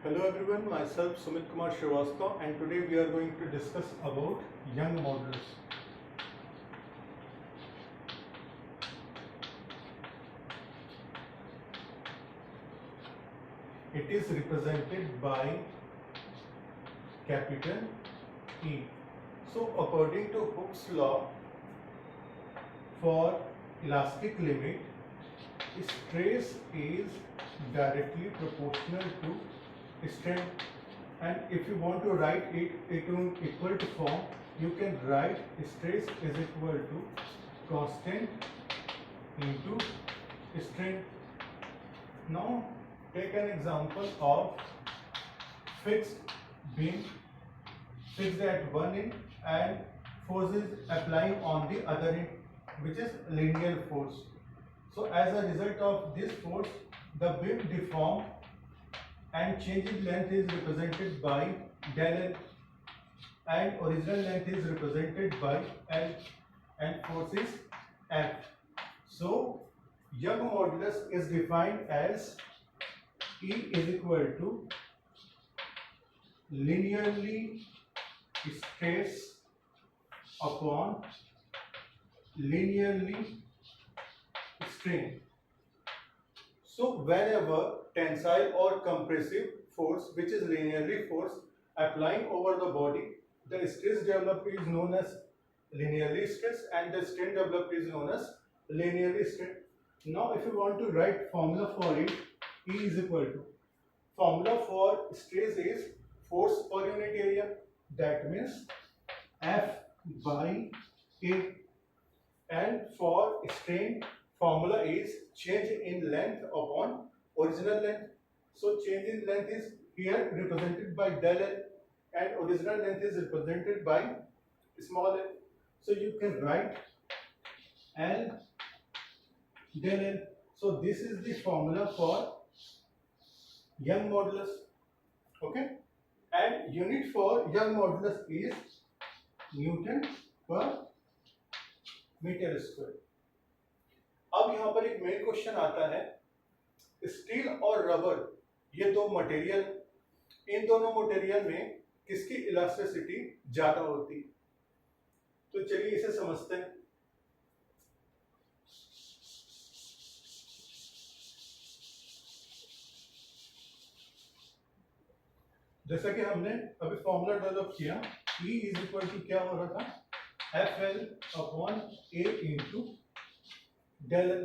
Hello everyone, myself Sumit Kumar Srivastava, and today we are going to discuss about Young modulus. It is represented by capital E. So according to Hooke's law, for elastic limit, stress is directly proportional to strain, and if you want to write it in equal to form, you can write stress is equal to constant into strain. Now take an example of fixed beam, fixed at one end and force is applying on the other end, which is linear force. So as a result of this force, the beam deform and change in length is represented by del L, and original length is represented by L, and force is F. So Young modulus is defined as E is equal to linearly stress upon linearly strain. So whenever tensile or compressive force, which is linearly force, applying over the body, the stress developed is known as linearly stress and the strain developed is known as linearly strain. Now if you want to write formula for it, E is equal to, formula for stress is force per unit area, that means F by A, and for strain formula is change in length upon original length. So change in length is here represented by del L and original length is represented by small l. So you can write L del L. So this is the formula for Young modulus. Okay, and unit for Young modulus is Newton per metre square. अब यहाँ पर एक main question आता है, steel और rubber ये दो material, इन दोनों मटेरियल में किसकी इलास्टिसिटी ज्यादा होती? तो चलिए इसे समझते हैं. जैसा कि हमने अभी फॉर्मूला डेवलप किया, E इज इक्वल टू क्या हो रहा था, FL upon A into del L.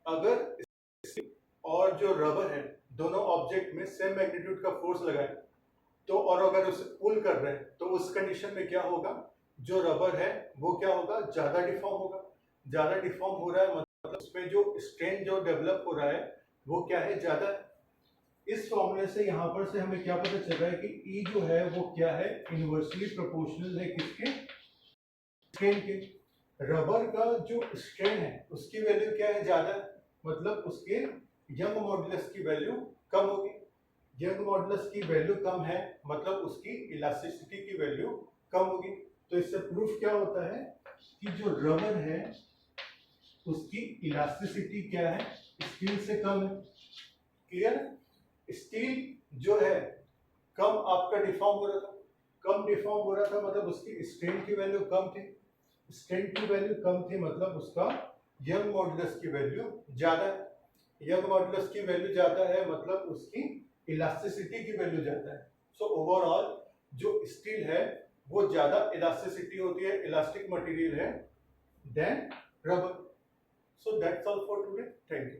अगर और जो रबर है दोनों ऑब्जेक्ट में सेम मैग्नीट्यूड का फोर्स लगाए तो, और अगर उसे पुल कर रहे हैं तो उस कंडीशन में क्या होगा, जो रबर है वो क्या होगा, ज्यादा डिफॉर्म होगा. ज्यादा डिफॉर्म हो रहा है मतलब उसमें जो स्ट्रेन जो डेवलप हो रहा है वो क्या है, ज्यादा है. इस फॉर्मूले से यहाँ पर से हमें क्या पता चल रहा है कि E जो है वो क्या है, इनवर्सली प्रोपोर्शनल है किसके, स्ट्रेन के. रबर का जो स्ट्रेन है उसकी वैल्यू क्या है, ज्यादा, मतलब उसके यंग मॉडुलस की वैल्यू कम होगी. यंग मॉडुलस की वैल्यू कम है मतलब उसकी इलास्टिसिटी की वैल्यू कम होगी. तो इससे प्रूफ क्या होता है कि जो रबर है उसकी इलास्टिसिटी क्या है, स्टील से कम है. क्लियर? स्टील जो है कम आपका डिफॉर्म हो रहा था, कम डिफॉर्म हो रहा था मतलब उसकी स्ट्रेन की वैल्यू कम थी. स्ट्रेन की वैल्यू कम थी मतलब उसका यंग मॉडुलस की वैल्यू ज्यादा है. यंग मॉडुलस की वैल्यू ज्यादा है मतलब उसकी इलास्टिसिटी की वैल्यू ज्यादा है. सो ओवरऑल जो स्टील है वो ज्यादा इलास्टिसिटी होती है, इलास्टिक मटेरियल है then rubber. So that's all for today. Thank you.